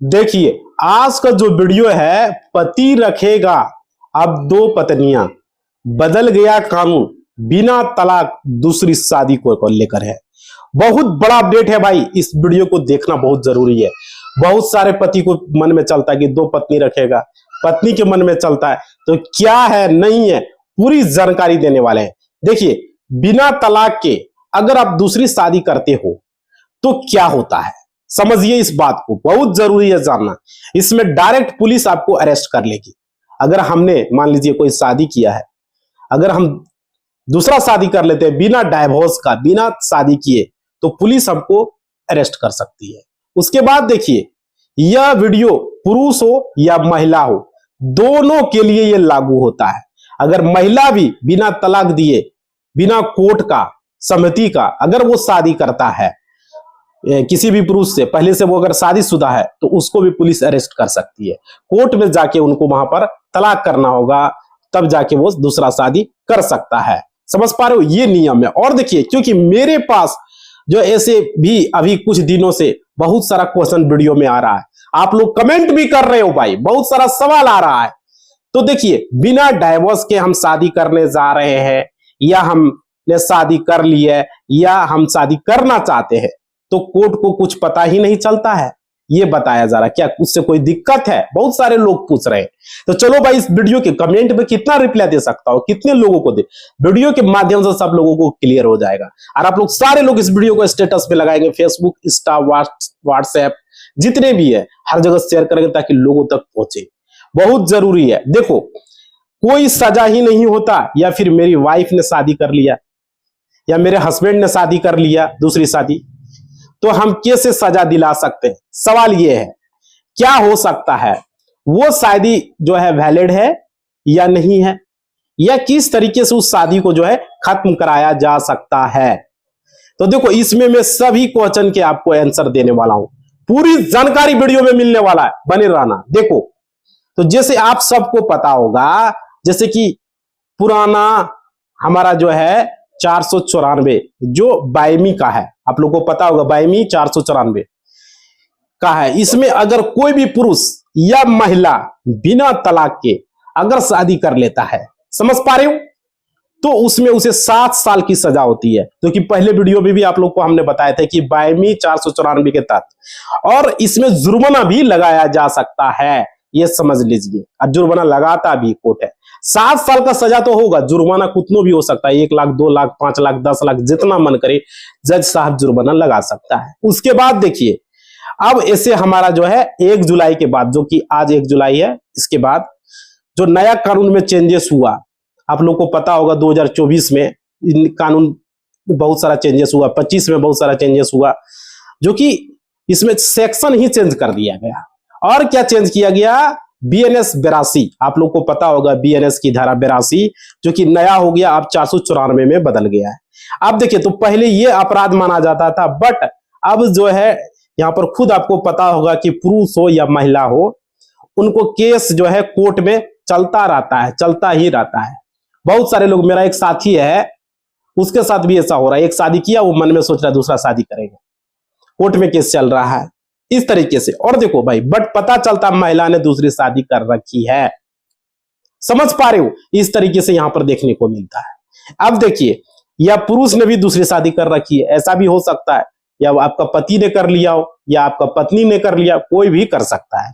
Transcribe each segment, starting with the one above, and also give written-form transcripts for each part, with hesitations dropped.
देखिए, आज का जो वीडियो है, पति रखेगा अब दो पत्नियां, बदल गया कानून, बिना तलाक दूसरी शादी को लेकर है। बहुत बड़ा अपडेट है भाई, इस वीडियो को देखना बहुत जरूरी है। बहुत सारे पति को मन में चलता है कि दो पत्नी रखेगा, पत्नी के मन में चलता है, तो क्या है नहीं है पूरी जानकारी देने वाले हैं। देखिए, बिना तलाक के अगर आप दूसरी शादी करते हो तो क्या होता है, समझिए इस बात को, बहुत जरूरी है जानना। इसमें डायरेक्ट पुलिस आपको अरेस्ट कर लेगी। अगर हमने मान लीजिए कोई शादी किया है, अगर हम दूसरा शादी कर लेते हैं बिना डाइवोर्स का, बिना शादी किए, तो पुलिस हमको अरेस्ट कर सकती है। उसके बाद देखिए, यह वीडियो पुरुष हो या महिला हो, दोनों के लिए यह लागू होता है। अगर महिला भी बिना तलाक दिए, बिना कोर्ट का सहमति का अगर वो शादी करता है किसी भी पुरुष से, पहले से वो अगर शादीशुदा है, तो उसको भी पुलिस अरेस्ट कर सकती है। कोर्ट में जाके उनको वहां पर तलाक करना होगा, तब जाके वो दूसरा शादी कर सकता है। समझ पा रहे हो, ये नियम है। और देखिए, क्योंकि मेरे पास जो ऐसे भी अभी कुछ दिनों से बहुत सारा क्वेश्चन वीडियो में आ रहा है, आप लोग कमेंट भी कर रहे हो भाई, बहुत सारा सवाल आ रहा है। तो देखिए, बिना डाइवोर्स के हम शादी करने जा रहे हैं, या हमने शादी कर ली है, या हम शादी करना चाहते हैं, तो कोर्ट को कुछ पता ही नहीं चलता है, ये बताया जा रहा है। क्या उससे कोई दिक्कत है, बहुत सारे लोग पूछ रहे हैं। तो चलो भाई, इस वीडियो के कमेंट में कितना रिप्लाई दे सकता हूं, कितने लोगों को दे, वीडियो के माध्यम से सब लोगों को क्लियर हो जाएगा। और आप लोग सारे लोग इस वीडियो को स्टेटस पे लगाएंगे, फेसबुक, इंस्टा, व्हाट्सएप, जितने भी है हर जगह शेयर करेंगे ताकि लोगों तक पहुंचे। बहुत जरूरी है। देखो, कोई सजा ही नहीं होता, या फिर मेरी वाइफ ने शादी कर लिया, या मेरे हस्बैंड ने शादी कर लिया दूसरी शादी, तो हम कैसे सजा दिला सकते हैं? सवाल यह है, क्या हो सकता है, वो शादी जो है वैलिड है या नहीं है, या किस तरीके से उस शादी को जो है खत्म कराया जा सकता है। तो देखो, इसमें मैं सभी क्वेश्चन के आपको आंसर देने वाला हूं, पूरी जानकारी वीडियो में मिलने वाला है, बने रहना। देखो, तो जैसे आप सबको पता होगा, जैसे कि पुराना हमारा जो है 494 जो बायमी का है, आप लोगों को पता होगा, बायमी 494 का है। इसमें अगर कोई भी पुरुष या महिला बिना तलाक के अगर शादी कर लेता है, समझ पा रहे हो, तो उसमें उसे 7 साल की सजा होती है। क्योंकि पहले वीडियो में भी आप लोग को हमने बताया था कि बायमी 494 के तहत, और इसमें जुर्माना भी लगाया जा सकता है, ये समझ लीजिए। और जुर्माना लगाता भी कोर्ट है। 7 साल का सजा तो होगा, जुर्माना कितना भी हो सकता है, 1 लाख, 2 लाख, 5 लाख, 10 लाख, जितना मन करे जज साहब जुर्माना लगा सकता है। उसके बाद देखिए, अब ऐसे हमारा जो है 1 जुलाई के बाद, जो कि आज 1 जुलाई है, इसके बाद जो नया कानून में चेंजेस हुआ, आप लोग को पता होगा 2024 में इन कानून बहुत सारा चेंजेस हुआ, 25 में बहुत सारा चेंजेस हुआ, जो कि इसमें सेक्शन ही चेंज कर दिया गया। और क्या चेंज किया गया? बीएनएस 82, आप लोग को पता होगा बीएनएस की धारा 82, जो कि नया हो गया, अब 494 में बदल गया है। अब देखिए, तो पहले ये अपराध माना जाता था, बट अब जो है यहाँ पर खुद आपको पता होगा कि पुरुष हो या महिला हो, उनको केस जो है कोर्ट में चलता रहता है, चलता ही रहता है। बहुत सारे लोग, मेरा एक साथी है, उसके साथ भी ऐसा हो रहा है, एक शादी किया, वो मन में सोच रहा है दूसरा शादी करेगा, कोर्ट में केस चल रहा है, इस तरीके से। और देखो भाई, बट पता चलता महिला ने दूसरी शादी कर रखी है, समझ पा रहे हो, इस तरीके से यहां पर देखने को मिलता है। अब देखिए, या पुरुष ने भी दूसरी शादी कर रखी है, ऐसा भी हो सकता है, या आपका पति ने कर लिया हो, या आपका पत्नी ने कर लिया, कोई भी कर सकता है।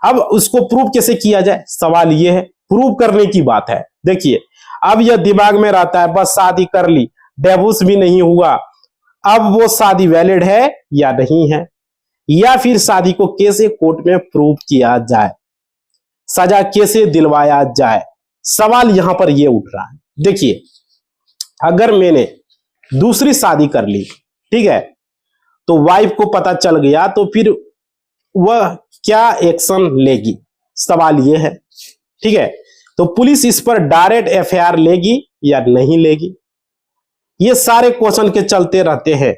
अब उसको प्रूव कैसे किया जाए, सवाल यह है, प्रूव करने की बात है। देखिए, अब यह दिमाग में रहता है, बस शादी कर ली, डिवोर्स भी नहीं हुआ, अब वो शादी वैलिड है या नहीं है, या फिर शादी को कैसे कोर्ट में प्रूव किया जाए, सजा कैसे दिलवाया जाए, सवाल यहां पर यह उठ रहा है। देखिए, अगर मैंने दूसरी शादी कर ली, ठीक है, तो वाइफ को पता चल गया, तो फिर वह क्या एक्शन लेगी, सवाल यह है, ठीक है। तो पुलिस इस पर डायरेक्ट एफआईआर लेगी या नहीं लेगी, ये सारे क्वेश्चन के चलते रहते हैं,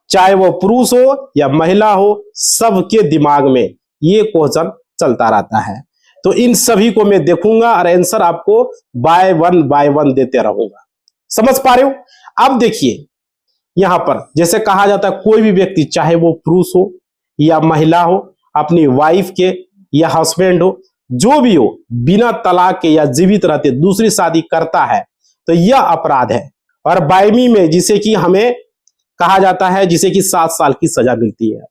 चाहे वो पुरुष हो या महिला हो, सबके दिमाग में ये क्वेश्चन चलता रहता है। तो इन सभी को मैं देखूंगा और आंसर आपको बाय वन देते रहूंगा, समझ पा रहे हो। अब देखिए, यहां पर जैसे कहा जाता है, कोई भी व्यक्ति, चाहे वो पुरुष हो या महिला हो, अपनी वाइफ के या हस्बैंड हो, जो भी हो, बिना तलाक के या जीवित रहते दूसरी शादी करता है तो यह अपराध है। और बायमी में जिसे कि हमें कहा जाता है, जिसे कि 7 साल की सजा मिलती है।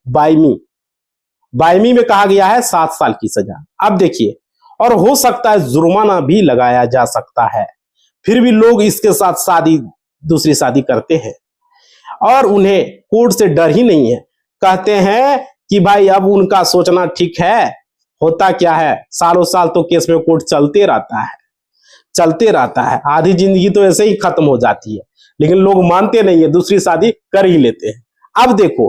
बायमी में कहा गया है 7 साल की सजा। अब देखिए, और हो सकता है जुर्माना भी लगाया जा सकता है, फिर भी लोग इसके साथ दूसरी शादी करते हैं और उन्हें कोर्ट से डर ही नहीं है। कहते हैं कि भाई अब उनका सोचना ठीक है। होता क्या है, सालों साल तो केस में कोर्ट चलते रहता है, आधी जिंदगी तो ऐसे ही खत्म हो जाती है, लेकिन लोग मानते नहीं है, दूसरी शादी कर ही लेते हैं। अब देखो,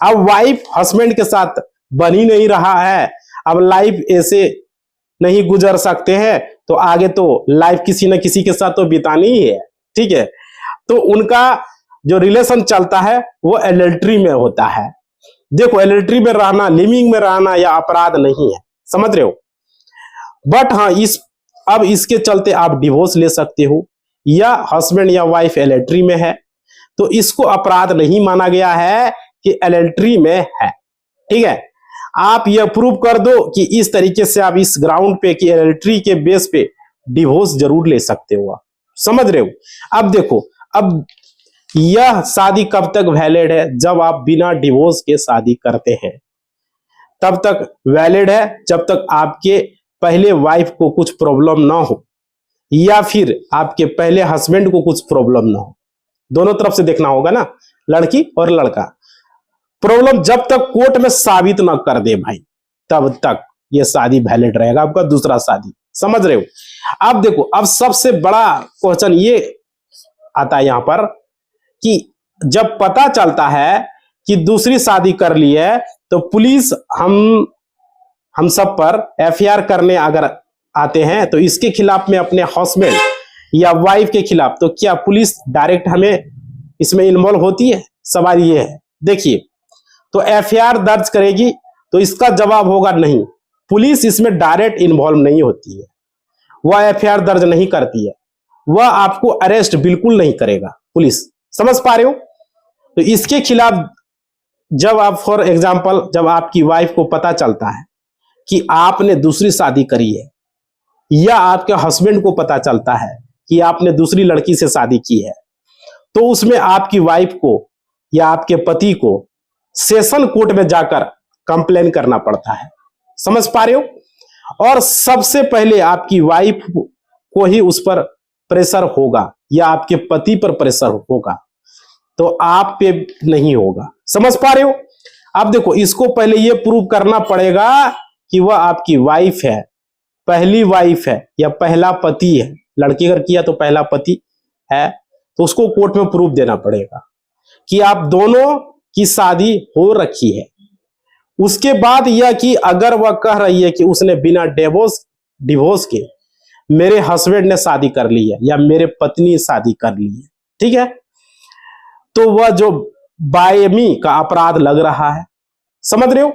अब वाइफ हस्बैंड के साथ बन ही नहीं रहा है, अब लाइफ ऐसे नहीं गुजर सकते हैं, तो आगे तो लाइफ किसी न किसी के साथ तो बितानी ही है। ठीक है, तो उनका जो रिलेशन चलता है वो एडल्ट्री में होता है। देखो, एडल्ट्री में रहना, लिविंग में रहना या अपराध नहीं है, समझ रहे हो। बट हाँ, अब इसके चलते आप डिवोर्स ले सकते हो, या हस्बैंड या वाइफ एडल्ट्री में है तो इसको अपराध नहीं माना गया है कि एडल्ट्री में है। ठीक है, आप यह प्रूव कर दो कि इस तरीके से आप इस ग्राउंड पे कि एडल्ट्री के बेस पे डिवोर्स जरूर ले सकते हो आप, समझ रहे हो। अब देखो, अब यह शादी कब तक वैलिड है, जब आप बिना डिवोर्स के शादी करते हैं तब तक वैलिड है, जब तक आपके पहले वाइफ को कुछ प्रॉब्लम ना हो या फिर आपके पहले हस्बैंड को कुछ प्रॉब्लम ना हो। दोनों तरफ से देखना होगा ना, लड़की और लड़का। प्रॉब्लम जब तक कोर्ट में साबित ना कर दे भाई, तब तक यह शादी वैलिड रहेगा, आपका दूसरा शादी, समझ रहे हो। अब देखो, अब सबसे बड़ा क्वेश्चन ये आता है यहां पर कि जब पता चलता है कि दूसरी शादी कर ली है तो पुलिस हम सब पर एफआईआर करने अगर आते हैं तो इसके खिलाफ में अपने हस्बैंड या वाइफ के खिलाफ, तो क्या पुलिस डायरेक्ट हमें इसमें इन्वॉल्व होती है? सवाल ये है। देखिए, तो एफआईआर दर्ज करेगी तो इसका जवाब होगा नहीं, पुलिस इसमें डायरेक्ट इन्वॉल्व नहीं होती है, वह एफआईआर दर्ज नहीं करती है, वह आपको अरेस्ट बिल्कुल नहीं करेगा पुलिस, समझ पा रहे हो। तो इसके खिलाफ जब आप फॉर एग्जांपल जब आपकी वाइफ को पता चलता है कि आपने दूसरी शादी करी है, या आपके हस्बैंड को पता चलता है कि आपने दूसरी लड़की से शादी की है, तो उसमें आपकी वाइफ को या आपके पति को सेशन कोर्ट में जाकर कंप्लेन करना पड़ता है, समझ पा रहे हो। और सबसे पहले आपकी वाइफ को ही उस पर प्रेशर होगा या आपके पति पर प्रेशर होगा, तो आप पे नहीं होगा, समझ पा रहे हो। अब देखो, इसको पहले यह प्रूव करना पड़ेगा कि वह आपकी वाइफ है, पहली वाइफ है या पहला पति है। लड़की अगर किया तो पहला पति है, तो उसको कोर्ट में प्रूफ देना पड़ेगा कि आप दोनों की शादी हो रखी है। उसके बाद यह कि अगर वह कह रही है कि उसने बिना डिवोर्स के मेरे हस्बैंड ने शादी कर ली है या मेरे पत्नी शादी कर ली है, ठीक है, तो वह जो बायमी का अपराध लग रहा है, समझ रहे हो।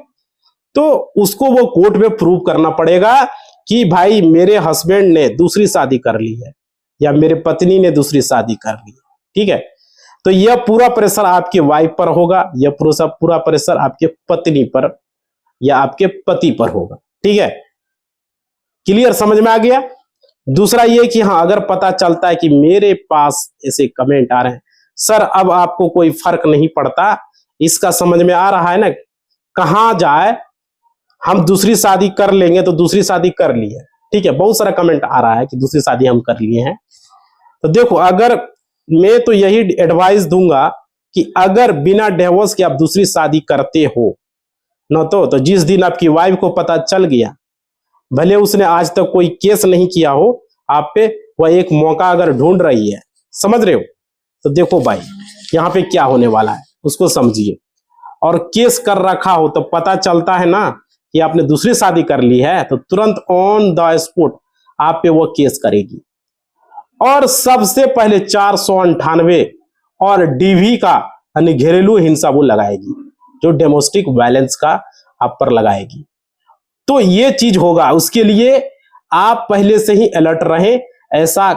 तो उसको वो कोर्ट में प्रूव करना पड़ेगा कि भाई मेरे हस्बैंड ने दूसरी शादी कर ली है या मेरे पत्नी ने दूसरी शादी कर ली है, ठीक है। तो यह पूरा प्रेशर आपके वाइफ पर होगा, यह पूरा प्रेशर आपके पत्नी पर या आपके पति पर होगा, ठीक है। क्लियर, समझ में आ गया। दूसरा ये कि हाँ, अगर पता चलता है कि मेरे पास ऐसे कमेंट आ रहे हैं, सर अब आपको कोई फर्क नहीं पड़ता, इसका समझ में आ रहा है ना, कहां जाए, हम दूसरी शादी कर लेंगे तो दूसरी शादी कर ली है, ठीक है। बहुत सारा कमेंट आ रहा है कि दूसरी शादी हम कर लिए हैं। तो देखो, अगर मैं तो यही एडवाइस दूंगा कि अगर बिना डिवोर्स के आप दूसरी शादी करते हो न, तो जिस दिन आपकी वाइफ को पता चल गया, भले उसने आज तक कोई केस नहीं किया हो आप पे, वह एक मौका अगर ढूंढ रही है, समझ रहे हो, तो देखो भाई यहाँ पे क्या होने वाला है उसको समझिए। और केस कर रखा हो तो पता चलता है ना कि आपने दूसरी शादी कर ली है, तो तुरंत ऑन द स्पॉट आप पे वो केस करेगी और सबसे पहले 498 और डीवी का यानी घरेलू हिंसा वो लगाएगी, जो डोमेस्टिक वायलेंस का आप पर लगाएगी। तो ये चीज होगा, उसके लिए आप पहले से ही अलर्ट रहें, ऐसा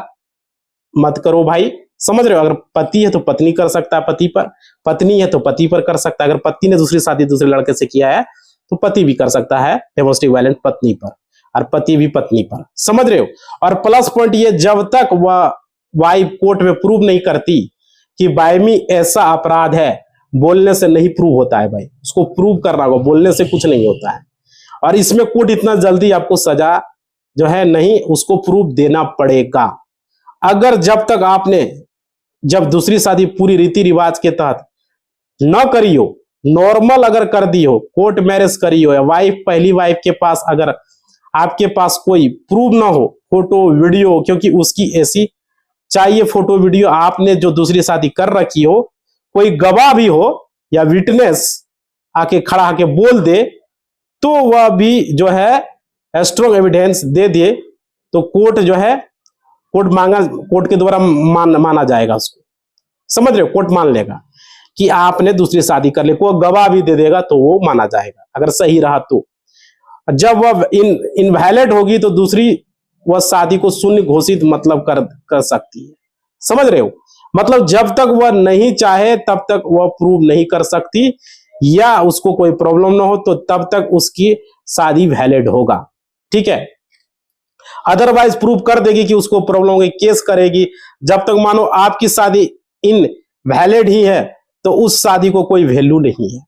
मत करो भाई, समझ रहे हो? अगर पति है तो पत्नी कर सकता है पति पर, पत्नी है तो पति पर कर सकता है। अगर पति ने दूसरी शादी दूसरे लड़के से किया है तो पति भी कर सकता है डोमेस्टिक वायलेंस पत्नी पर, और पति भी पत्नी पर। समझ रहे हो? और प्लस पॉइंट ये, जब तक वह वाइफ कोर्ट में प्रूव नहीं करती कि बायमी ऐसा अपराध है, बोलने से नहीं प्रूव होता है भाई, उसको प्रूव करना होगा, बोलने से कुछ नहीं होता है। और इसमें कोर्ट इतना जल्दी आपको सजा जो है नहीं, उसको प्रूफ देना पड़ेगा। अगर जब तक आपने जब दूसरी शादी पूरी रीति रिवाज के तहत न करी हो, नॉर्मल अगर कर दी हो, कोर्ट मैरिज करी हो, या वाइफ पहली वाइफ के पास अगर आपके पास कोई प्रूफ ना हो, फोटो वीडियो, क्योंकि उसकी ऐसी चाहिए फोटो वीडियो, आपने जो दूसरी शादी कर रखी हो, कोई गवाह भी हो या विटनेस आके खड़ा आके बोल दे, तो वह भी जो है स्ट्रॉन्ग एविडेंस दे दे, तो कोर्ट जो है कोर्ट के द्वारा माना जाएगा उसको। समझ रहे हो? कोर्ट मान लेगा कि आपने दूसरी शादी कर ली, कोई गवाह भी दे देगा तो वो माना जाएगा अगर सही रहा तो। जब वह इनवैलिड होगी तो दूसरी वह शादी को शून्य घोषित मतलब कर सकती है। समझ रहे हो? मतलब जब तक वह नहीं चाहे तब तक वह प्रूव नहीं कर सकती, या उसको कोई प्रॉब्लम ना हो तो तब तक उसकी शादी वैलिड होगा। ठीक है? अदरवाइज प्रूव कर देगी कि उसको प्रॉब्लम होगी, केस करेगी। जब तक मानो आपकी शादी इनवैलिड ही है तो उस शादी को कोई वैल्यू नहीं है।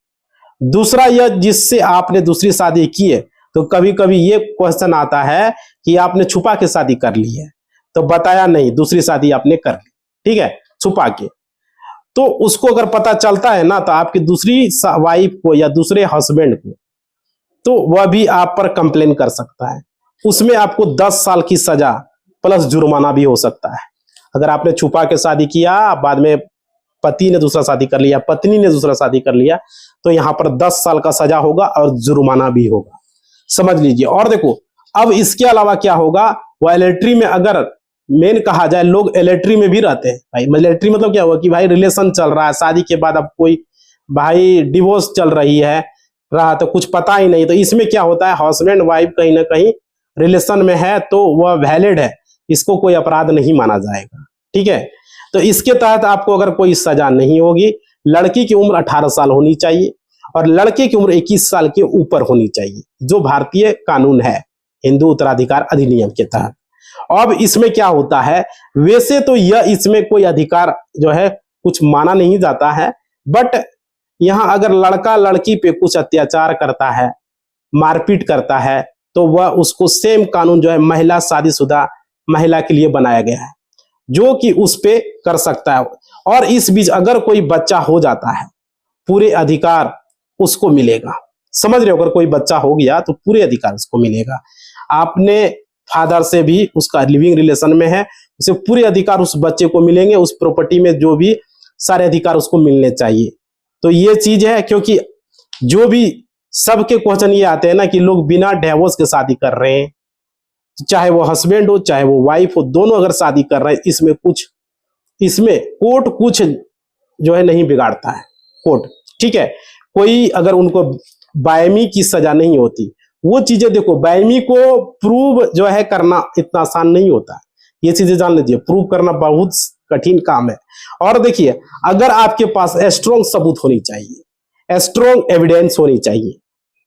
दूसरा यह, जिससे आपने दूसरी शादी की है, तो कभी कभी ये क्वेश्चन आता है कि आपने छुपा के शादी कर ली है, तो बताया नहीं दूसरी शादी आपने कर ली, ठीक है, छुपा के। तो उसको अगर पता चलता है ना, तो आपकी दूसरी वाइफ को या दूसरे हस्बैंड को, तो वह भी आप पर कंप्लेन कर सकता है। उसमें आपको 10 साल की सजा प्लस जुर्माना भी हो सकता है। अगर आपने छुपा के शादी किया, बाद में पति ने दूसरा शादी कर लिया, पत्नी ने दूसरा शादी कर लिया, तो यहां पर 10 साल का सजा होगा और जुर्माना भी होगा। समझ लीजिए। और देखो, अब इसके अलावा क्या होगा, वो एलेट्री में अगर मेन कहा जाए, लोग एलेट्री में भी रहते हैं भाई। एलेट्री मतलब क्या हुआ कि भाई रिलेशन चल रहा है, शादी के बाद अब कोई भाई डिवोर्स चल रही है रहा, तो कुछ पता ही नहीं, तो इसमें क्या होता है, हस्बैंड वाइफ कहीं ना कहीं रिलेशन में है तो वह वैलिड है, इसको कोई अपराध नहीं माना जाएगा। ठीक है? तो इसके तहत आपको अगर कोई सजा नहीं होगी। लड़की की उम्र 18 साल होनी चाहिए और लड़के की उम्र 21 साल के ऊपर होनी चाहिए, जो भारतीय कानून है हिंदू उत्तराधिकार अधिनियम के तहत। अब इसमें क्या होता है, वैसे तो यह इसमें कोई अधिकार जो है कुछ माना नहीं जाता है, बट यहां अगर लड़का लड़की पे कुछ अत्याचार करता है, मारपीट करता है, तो वह उसको सेम कानून जो है महिला शादीशुदा महिला के लिए बनाया गया है, जो कि उस पे कर सकता है। और इस बीच अगर कोई बच्चा हो जाता है, पूरे अधिकार उसको मिलेगा। समझ रहे हो? अगर कोई बच्चा हो गया तो पूरे अधिकार उसको मिलेगा। आपने फादर से भी उसका लिविंग रिलेशन में है, उसे पूरे अधिकार उस बच्चे को मिलेंगे, उस प्रॉपर्टी में जो भी सारे अधिकार उसको मिलने चाहिए। तो ये चीज है, क्योंकि जो भी सबके क्वेश्चन ये आते हैं ना कि लोग बिना डिवोर्स के शादी कर रहे हैं, चाहे वो हस्बैंड हो चाहे वो वाइफ हो, दोनों अगर शादी कर रहे हैं, इसमें कोर्ट कुछ जो है नहीं बिगाड़ता है कोर्ट। ठीक है? कोई अगर उनको बायमी की सजा नहीं होती, वो चीजें देखो, बायमी को प्रूव जो है करना इतना आसान नहीं होता, ये चीजें जान लीजिए, प्रूव करना बहुत कठिन काम है। और देखिए, अगर आपके पास स्ट्रॉन्ग सबूत होनी चाहिए, स्ट्रॉन्ग एविडेंस होनी चाहिए,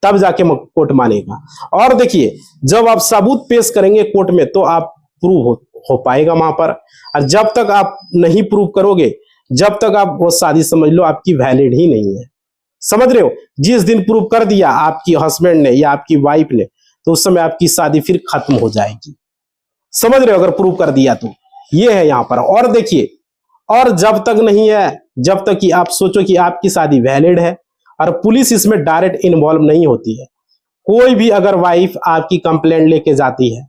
तब जाके कोर्ट मानेगा। और देखिए, जब आप सबूत पेश करेंगे कोर्ट में तो आप प्रूव हो पाएगा वहां पर। और जब तक आप नहीं प्रूव करोगे, जब तक आप वो शादी समझ लो आपकी वैलिड ही नहीं है। समझ रहे हो? जिस दिन प्रूव कर दिया आपकी हस्बैंड ने या आपकी वाइफ ने, तो उस समय आपकी शादी फिर खत्म हो जाएगी। समझ रहे हो? अगर प्रूव कर दिया तो ये है यहां पर। और देखिए, और जब तक नहीं है, जब तक कि आप सोचो कि आपकी शादी वैलिड है, और पुलिस इसमें डायरेक्ट इन्वॉल्व नहीं होती है। कोई भी अगर वाइफ आपकी कंप्लेंट लेके जाती है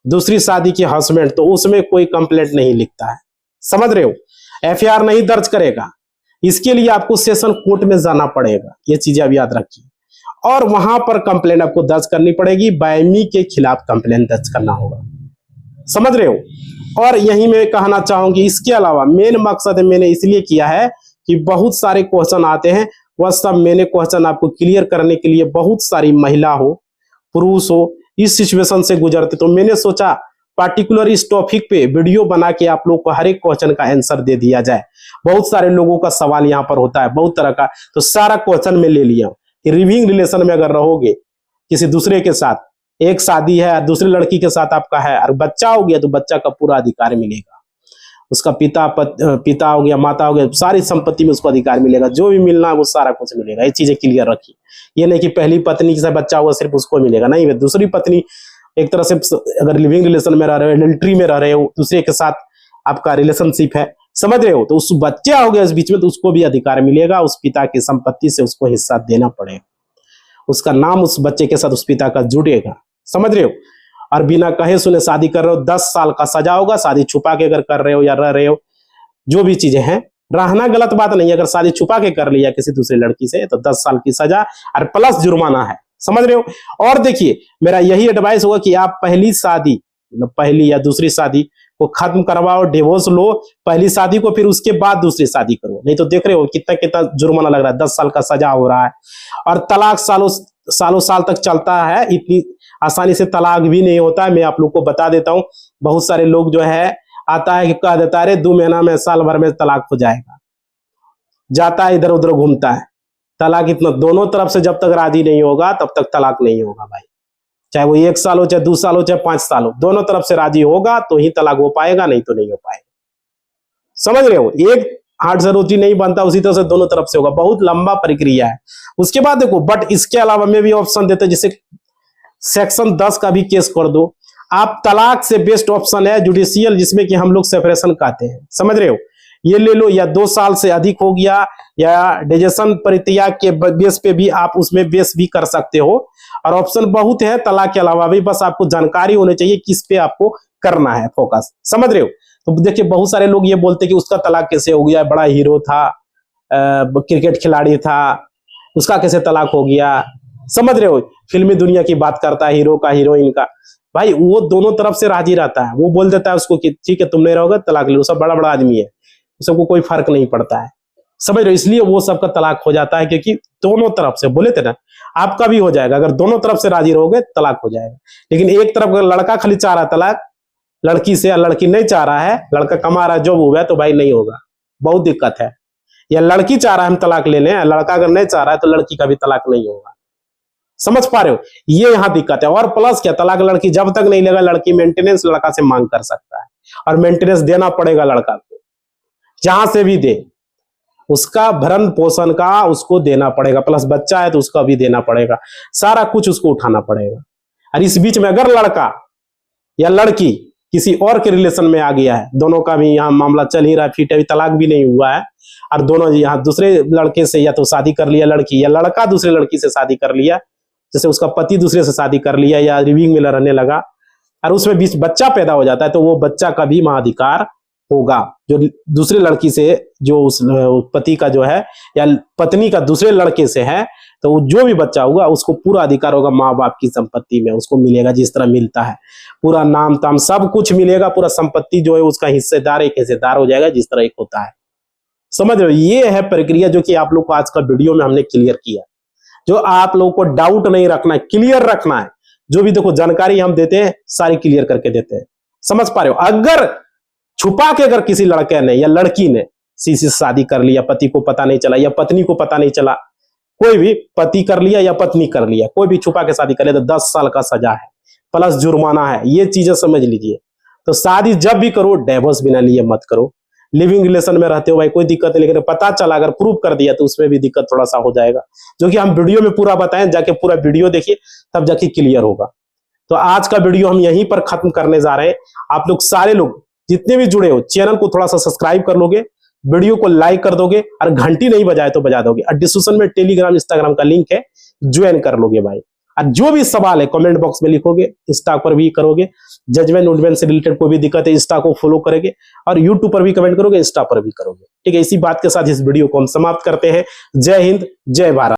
दूसरी शादी के हस्बैंड, तो उसमें कोई कंप्लेंट नहीं लिखता है। समझ रहे हो? एफआईआर नहीं दर्ज करेगा। इसके लिए आपको सेशन कोर्ट में जाना पड़ेगा, ये चीजें आप याद रखिए। और वहां पर कंप्लेंट आपको दर्ज करनी पड़ेगी, बायमी के खिलाफ कंप्लेंट दर्ज करना होगा। समझ रहे हो? और यही मैं कहना चाहूंगी, इसके अलावा मेन मकसद मैंने इसलिए किया है कि बहुत सारे क्वेश्चन आते हैं, वह सब मैंने क्वेश्चन आपको क्लियर करने के लिए, बहुत सारी महिला हो पुरुष हो इस सिचुएशन से गुजरते, तो मैंने सोचा पार्टिकुलर इस टॉपिक पे वीडियो बना के आप लोग को हर एक क्वेश्चन का आंसर दे दिया जाए। बहुत सारे लोगों का सवाल यहाँ पर होता है बहुत तरह का, तो सारा क्वेश्चन में ले लिया कि लिविंग रिलेशन में अगर रहोगे किसी दूसरे के साथ, एक शादी है और दूसरी लड़की के साथ आपका है और बच्चा हो गया, तो बच्चा का पूरा अधिकार मिलेगा। उसका पिता हो गया, माता हो गया, सारी संपत्ति में उसको अधिकार मिलेगा। जो भी मिलना है वो सारा कुछ मिलेगा। ये चीजें क्लियर रखिए। ये नहीं कि पहली पत्नी से बच्चा हुआ सिर्फ उसको मिलेगा, नहीं। वे दूसरी पत्नी एक तरह से अगर लिविंग रिलेशन में रह रहे हो, एडल्ट्री में रह रहे हो, दूसरे के साथ आपका रिलेशनशिप है, समझ रहे हो, तो उस बच्चा हो गया इस बीच में, तो उसको भी अधिकार मिलेगा। उस पिता की संपत्ति से उसको हिस्सा देना पड़ेगा। उसका नाम उस बच्चे के साथ उस पिता का जुड़ेगा, समझ रहे हो। और बिना कहे सुने शादी कर रहे हो, 10 साल का सजा होगा। शादी छुपा के अगर कर रहे हो या रह रहे हो, जो भी चीजें हैं, रहना गलत बात नहीं है। अगर शादी छुपा के कर लिया किसी दूसरी लड़की से तो 10 साल की सजा और प्लस जुर्माना है, समझ रहे हो। और देखिए, मेरा यही एडवाइस होगा कि आप पहली शादी, पहली या दूसरी शादी को खत्म करवाओ, डिवोर्स लो पहली शादी को, फिर उसके बाद दूसरी शादी करो। नहीं तो देख रहे हो कितना कितना जुर्माना लग रहा है, 10 साल का सजा हो रहा है। और तलाक सालों साल तक चलता है, इतनी आसानी से तलाक भी नहीं होता है। मैं आप लोग को बता देता हूं, बहुत सारे लोग जो है आता है कि कह देता है 2 महीना में, साल भर में तलाक हो जाएगा, जाता है इधर उधर घूमता है। तलाक इतना दोनों तरफ से जब तक राजी नहीं होगा तब तक तलाक नहीं होगा भाई। चाहे वो 1 साल हो, चाहे 2 साल हो, चाहे 5 साल हो, दोनों तरफ से राजी होगा तो ही तलाक हो पाएगा, नहीं तो नहीं हो पाएगा, समझ रहे हो। एक हाथ से रोटी नहीं बनता, उसी तरह से दोनों तरफ से होगा। बहुत लंबा प्रक्रिया है। उसके बाद देखो, बट इसके अलावा में भी ऑप्शन देते हैं, जैसे सेक्शन 10 का भी केस कर दो आप। तलाक से बेस्ट ऑप्शन है जुडिशियल, जिसमें कि हम लोग सेपरेशन कहते हैं, समझ रहे हो। ये ले लो, या 2 साल से अधिक हो गया, या डिजेशन परित्याग के बेस पे भी आप उसमें बेस भी कर सकते हो। और ऑप्शन बहुत है तलाक के अलावा भी, बस आपको जानकारी होनी चाहिए किस पे आपको करना है फोकस, समझ रहे हो। तो देखिए, बहुत सारे लोग ये बोलते कि उसका तलाक कैसे हो गया, बड़ा हीरो था, क्रिकेट खिलाड़ी था, उसका कैसे तलाक हो गया, समझ रहे हो। फिल्मी दुनिया की बात करता है, हीरो का हीरोइन का, भाई वो दोनों तरफ से राजी रहता है। वो बोल देता है उसको कि ठीक है तुम नहीं रहोगे, तलाक ले लो। सब बड़ा बड़ा आदमी है, सबको कोई फर्क नहीं पड़ता है, समझ रहे हो। इसलिए वो सबका तलाक हो जाता है, क्योंकि दोनों तरफ से, बोले थे ना, आपका भी हो जाएगा अगर दोनों तरफ से राजी रहोगे, तलाक हो जाएगा। लेकिन एक तरफ अगर लड़का खाली चाह रहा है तलाक लड़की से, या लड़की नहीं चाह रहा है, लड़का कमा रहा है, जॉब हुआ है, तो भाई नहीं होगा, बहुत दिक्कत है। या लड़की चाह रहा है हम तलाक लेने, लड़का अगर नहीं चाह रहा है तो लड़की का भी तलाक नहीं होगा, समझ पा रहे हो। ये यहाँ दिक्कत है। और प्लस क्या, तलाक लड़की जब तक नहीं लेगा, लड़की मेंटेनेंस लड़का से मांग कर सकता है, और मेंटेनेंस देना पड़ेगा लड़का को, जहां से भी दे, उसका भरण पोषण का उसको देना पड़ेगा, प्लस बच्चा है तो उसका भी देना पड़ेगा, सारा कुछ उसको उठाना पड़ेगा। और इस बीच में अगर लड़का या लड़की किसी और के रिलेशन में आ गया है, दोनों का भी यहाँ मामला चल ही रहा है, फिर अभी तलाक भी नहीं हुआ है, और दोनों यहाँ दूसरे लड़के से या तो शादी कर लिया लड़की, या लड़का दूसरे लड़की से शादी कर लिया, जैसे उसका पति दूसरे से शादी कर लिया या लिविंग में रहने लगा, और उसमें बीच बच्चा पैदा हो जाता है, तो वो बच्चा का भी मां होगा। जो दूसरे लड़की से, जो उस पति का जो है या पत्नी का दूसरे लड़के से है, तो जो भी बच्चा होगा उसको पूरा अधिकार होगा माँ बाप की संपत्ति में, उसको मिलेगा जिस तरह मिलता है, पूरा नाम ताम सब कुछ मिलेगा, पूरा संपत्ति जो है उसका हिस्सेदार, एक हिस्सेदार हो जाएगा, जिस तरह एक होता है, समझ रहे हो। ये है प्रक्रिया जो कि आप लोग को आज का वीडियो में हमने क्लियर किया। जो आप लोगों को डाउट नहीं रखना है, क्लियर रखना है। जो भी देखो जानकारी हम देते हैं सारी क्लियर करके देते हैं, समझ पा रहे हो। अगर छुपा के अगर किसी लड़के ने या लड़की ने किसी से शादी कर लिया, पति को पता नहीं चला या पत्नी को पता नहीं चला, कोई भी पति कर लिया या पत्नी कर लिया, कोई भी छुपा के शादी कर लिया, तो 10 साल का सजा है, प्लस जुर्माना है। ये चीजें समझ लीजिए। तो शादी जब भी करो, डिवोर्स बिना लिए मत करो। लिविंग रिलेशन में रहते हो भाई, कोई दिक्कत नहीं, लेकिन पता चला अगर प्रूव कर दिया तो उसमें भी दिक्कत थोड़ा सा हो जाएगा, जो कि हम वीडियो में पूरा बताएं। जाके पूरा वीडियो देखिए, तब जाके क्लियर होगा। तो आज का वीडियो हम यहीं पर खत्म करने जा रहे हैं। आप लोग सारे लोग जितने भी जुड़े हो, चैनल को थोड़ा सा सब्सक्राइब कर लोगे, वीडियो को लाइक कर दोगे, और घंटी नहीं बजाए तो बजा दोगे। और डिस्क्रिप्शन में टेलीग्राम इंस्टाग्राम का लिंक है, ज्वाइन कर लोगे भाई। और जो भी सवाल है कमेंट बॉक्स में लिखोगे, इंस्टा पर भी करोगे, जजमेंट उजमेंट से रिलेटेड कोई भी दिक्कत है इंस्टा को फॉलो करेंगे, और यूट्यूब पर भी कमेंट करोगे, इंस्टा पर भी करोगे, ठीक है। इसी बात के साथ इस वीडियो को हम समाप्त करते हैं। जय हिंद, जय भारत।